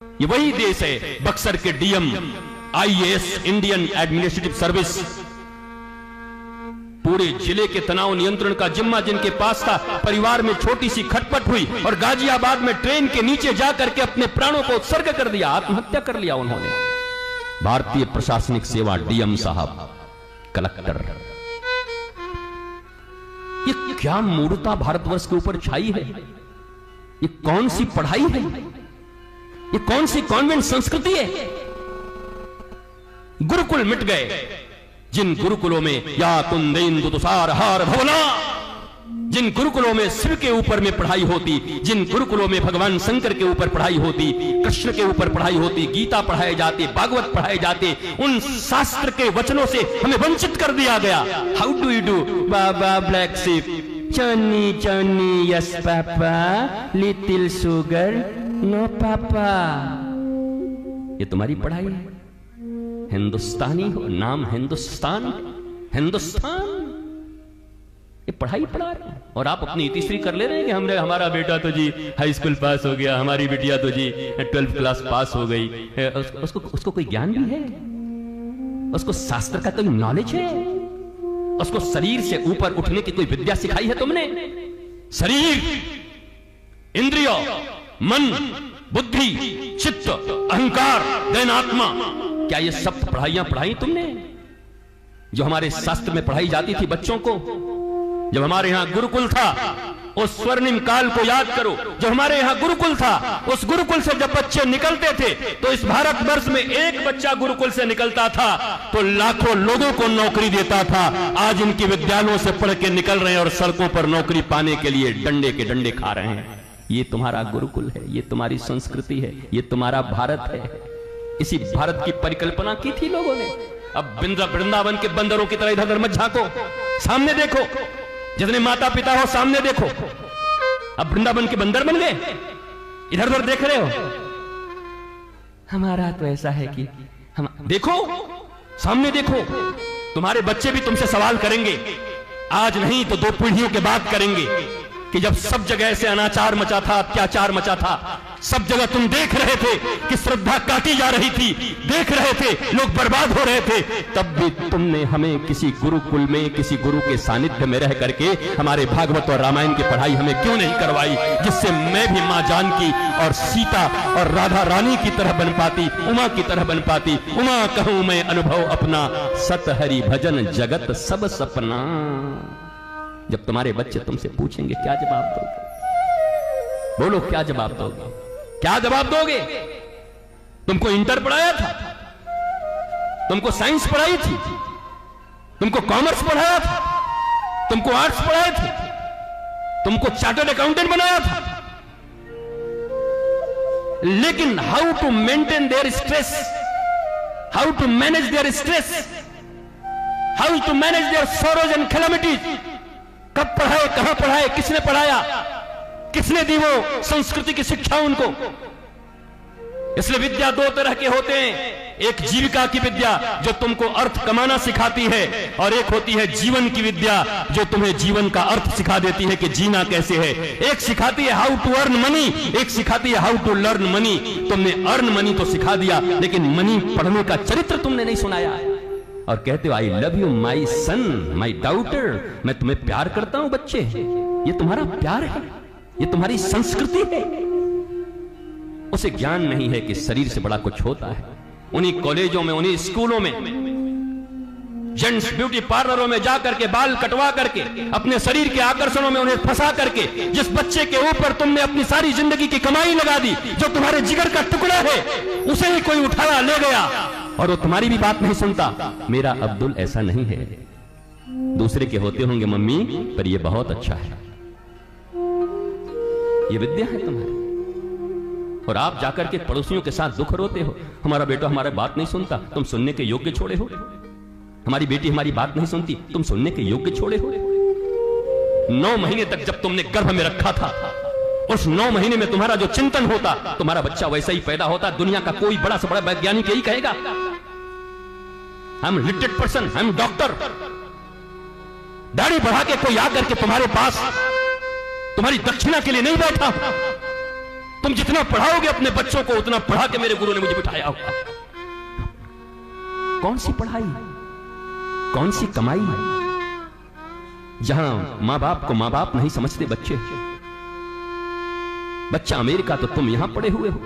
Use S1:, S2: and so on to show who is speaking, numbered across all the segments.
S1: ये वही देश है बक्सर के DM IAS Indian administrative service, पूरे जिले के तनाव नियंत्रण का जिम्मा जिनके पास था। परिवार में छोटी सी खटपट हुई और गाजियाबाद में ट्रेन के नीचे जाकर के अपने प्राणों को उत्सर्ग कर दिया, आत्महत्या कर लिया उन्होंने। भारतीय प्रशासनिक सेवा डीएम साहब, कलेक्टर। ये क्या मूर्खता भारतवर्ष के ऊपर छाई है? ये कौन सी पढ़ाई है? ये कौन सी कॉन्वेंट संस्कृति है? गुरुकुल मिट गए। जिन गुरुकुलों में या कुंदेन्दु तुषार हार भवना, जिन गुरुकुलों में शिव के ऊपर में पढ़ाई होती, जिन गुरुकुलों में भगवान शंकर के ऊपर पढ़ाई होती, कृष्ण के ऊपर पढ़ाई होती, गीता पढ़ाए जाते, भागवत पढ़ाए जाते, उन शास्त्र के वचनों से हमें वंचित कर दिया गया। How do you do baa baa black sheep, johny johny yes papa, little sugar no papa. ये तुम्हारी पढ़ाई है? हिंदुस्तानी हो, नाम हिंदुस्तान, हिंदुस्तान, ये पढ़ाई पढ़ा रहे हैं और आप अपनी तीसरी कर ले रहे हैं कि हमारा बेटा तो जी हाई स्कूल पास हो गया, हमारी बिटिया तो जी 12th क्लास पास हो गई। उसको कोई ज्ञान भी है? उसको शास्त्र का कोई नॉलेज है? उसको शरीर से ऊपर उठने की कोई विद्या सिखाई है तुमने? शरीर, इंद्रिय, मन, बुद्धि, चित्त, अहंकार, दैनात्मा, क्या ये सब पढ़ाइयां पढ़ाई तुमने जो हमारे शास्त्र में पढ़ाई जाती थी बच्चों को? जब हमारे यहां गुरुकुल था, उस स्वर्णिम काल को याद करो। जब हमारे यहां गुरुकुल था, उस गुरुकुल से जब बच्चे निकलते थे तो इस भारतवर्ष में एक बच्चा गुरुकुल से निकलता था तो लाखों लोगों को नौकरी देता था। आज इनके विद्यालयों से पढ़ के निकल रहे हैं और सड़कों पर नौकरी पाने के लिए डंडे के डंडे खा रहे हैं। ये तुम्हारा गुरुकुल है, ये तुम्हारी संस्कृति है, ये तुम्हारा भारत है। इसी भारत की परिकल्पना की थी लोगों ने। अब वृंदावन के बंदरों की तरह इधर उधर मत झांको, सामने देखो। जितने माता पिता हो सामने देखो। अब वृंदावन के बंदर बन गए, इधर उधर देख रहे हो। हमारा तो ऐसा है कि हम देखो, सामने देखो। तुम्हारे बच्चे भी तुमसे सवाल करेंगे, आज नहीं तो 2 पीढ़ियों के बाद करेंगे कि जब सब जगह से अनाचार मचा था, अत्याचार मचा था, सब जगह तुम देख रहे थे कि श्रद्धा काटी जा रही थी, देख रहे थे लोग बर्बाद हो रहे थे, तब भी तुमने हमें किसी गुरुकुल में, किसी गुरु के सानिध्य में रह करके हमारे भागवत और रामायण की पढ़ाई हमें क्यों नहीं करवाई, जिससे मैं भी मां जानकी और सीता और राधा रानी की तरह बन पाती, उमा की तरह बन पाती। उमा कहूं मैं अनुभव अपना, सत हरि भजन जगत सब सपना। जब तुम्हारे बच्चे तुमसे पूछेंगे क्या जवाब दोगे? बोलो, क्या जवाब दोगे? क्या जवाब दोगे? तुमको इंटर पढ़ाया था, तुमको साइंस पढ़ाई थी, तुमको कॉमर्स पढ़ाया था, तुमको आर्ट्स पढ़ाए थे, तुमको चार्टर्ड अकाउंटेंट बनाया था, लेकिन how to maintain their stress, how to manage their stress, how to manage their sorrows and calamities, कब पढ़ाए, कहां पढ़ाए, किसने पढ़ाया, किसने दी वो संस्कृति की शिक्षा उनको? इसलिए विद्या 2 तरह के होते हैं। एक जीविका की विद्या जो तुमको अर्थ कमाना सिखाती है, और एक होती है जीवन की विद्या जो तुम्हें जीवन का अर्थ सिखा देती है कि जीना कैसे है। एक सिखाती है हाउ टू अर्न मनी, एक सिखाती है हाउ टू लर्न मनी। तुमने अर्न मनी तो सिखा दिया, लेकिन मनी पढ़ने का चरित्र तुमने नहीं सुनाया। और कहते हो I love you my son, my daughter, मैं तुम्हें प्यार करता हूं बच्चे। ये तुम्हारा प्यार है, ये तुम्हारी संस्कृति है। उसे ज्ञान नहीं है कि शरीर से बड़ा कुछ होता है। उन्हीं कॉलेजों में, उन्हीं स्कूलों में, जेंट्स ब्यूटी पार्लरों में जाकर के बाल कटवा करके, अपने शरीर के आकर्षणों में उन्हें फंसा करके, जिस बच्चे के ऊपर तुमने अपनी सारी जिंदगी की कमाई लगा दी, जो तुम्हारे जिगर का टुकड़ा है, उसे ही कोई उठाया ले गया और वो तुम्हारी भी बात नहीं सुनता। मेरा अब्दुल ऐसा नहीं है, दूसरे के होते होंगे मम्मी, पर ये बहुत अच्छा है। ये विद्या है तुम्हारी। और आप जाकर के पड़ोसियों के साथ दुख रोते हो, हमारा बेटा हमारी बात नहीं सुनता, तुम सुनने के योग्य छोड़े हो। हमारी बेटी हमारी बात नहीं सुनती, तुम सुनने के योग्य छोड़े हो। 9 महीने तक जब तुमने गर्भ में रखा था, उस 9 महीने में तुम्हारा जो चिंतन होता, तुम्हारा बच्चा वैसा ही पैदा होता। दुनिया का कोई बड़ा से बड़ा वैज्ञानिक यही कहेगा, I am literate person, I am doctor. दाढ़ी बढ़ा के कोई आकर के तुम्हारे पास तुम्हारी दक्षिणा के लिए नहीं बैठा, तुम जितना पढ़ाओगे अपने बच्चों को उतना पढ़ा के मेरे गुरु ने मुझे बिठाया होगा। कौन सी पढ़ाई, कौन सी कमाई जहां मां बाप को मां बाप नहीं समझते बच्चे। बच्चा अमेरिका तो तुम यहां पड़े हुए हो।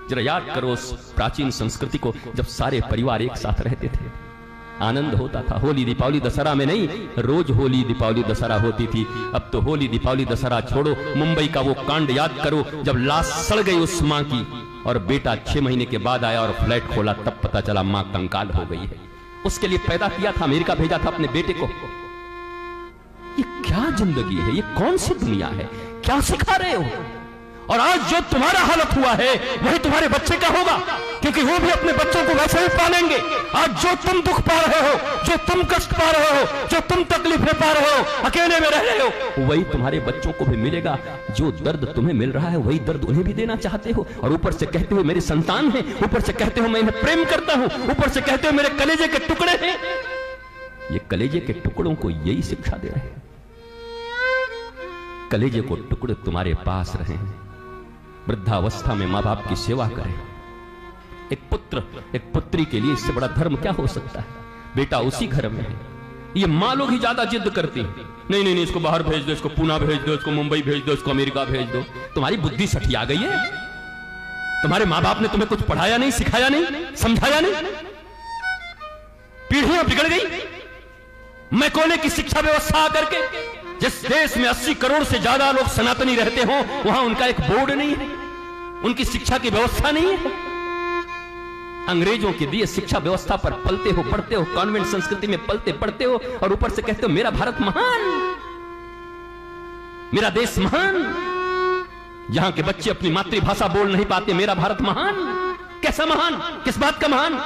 S1: जरा याद करो उस प्राचीन संस्कृति को, जब सारे परिवार एक साथ रहते थे, आनंद होता था। होली दीपावली दशहरा में नहीं, रोज होली दीपावली दशहरा होती थी। अब तो होली दीपावली दशहरा छोड़ो, मुंबई का वो कांड याद करो जब लाश सड़ गई उस मां की और बेटा 6 महीने के बाद आया और फ्लैट खोला, तब पता चला मां कंकाल हो गई है। उसके लिए पैदा किया था, अमेरिका भेजा था अपने बेटे को। ये क्या जिंदगी है, ये कौन सी दुनिया है, क्या सिखा रहे हो? और आज जो तुम्हारा हालत हुआ है वही तुम्हारे बच्चे का होगा, क्योंकि वो भी अपने बच्चों को वैसे ही पालेंगे। आज जो तुम दुख पा रहे हो, जो तुम कष्ट पा रहे हो, जो तुम तकलीफें पा रहे हो, अकेले में रह रहे हो, वही तुम्हारे बच्चों को भी मिलेगा। जो दर्द तुम्हें मिल रहा है वही दर्द उन्हें भी देना चाहते हो, और ऊपर से कहते हो मेरे संतान हैं, ऊपर से कहते हो मैं इन्हें प्रेम करता हूं, ऊपर से कहते हो मेरे कलेजे के टुकड़े हैं। ये कलेजे के टुकड़ों को यही शिक्षा दे रहे हैं। कलेजे को टुकड़े तुम्हारे पास रहे, वृद्धावस्था में मां बाप की सेवा करें। एक पुत्र एक पुत्री के लिए इससे बड़ा धर्म क्या हो सकता है? बेटा उसी घर में है। ये मां लोग ही ज्यादा जिद करती हैं, नहीं नहीं नहीं, इसको बाहर भेज दो, इसको पुणे भेज दो, इसको मुंबई भेज दो, इसको अमेरिका भेज दो। तुम्हारी बुद्धि सठिया गई है? तुम्हारे मां बाप ने तुम्हें कुछ पढ़ाया नहीं, सिखाया नहीं, समझाया नहीं? पीढ़ियां बिगड़ गई मैकोले की शिक्षा व्यवस्था आकर के। जिस देश में 80 करोड़ से ज्यादा लोग सनातनी रहते हो, वहां उनका एक बोर्ड नहीं है, उनकी शिक्षा की व्यवस्था नहीं है। अंग्रेजों के दिए शिक्षा व्यवस्था पर पलते हो, पढ़ते हो, कॉन्वेंट संस्कृति में पलते पढ़ते हो, और ऊपर से कहते हो मेरा भारत महान, मेरा देश महान। जहां के बच्चे अपनी मातृभाषा बोल नहीं पाते, मेरा भारत महान। कैसा महान, किस बात का महान?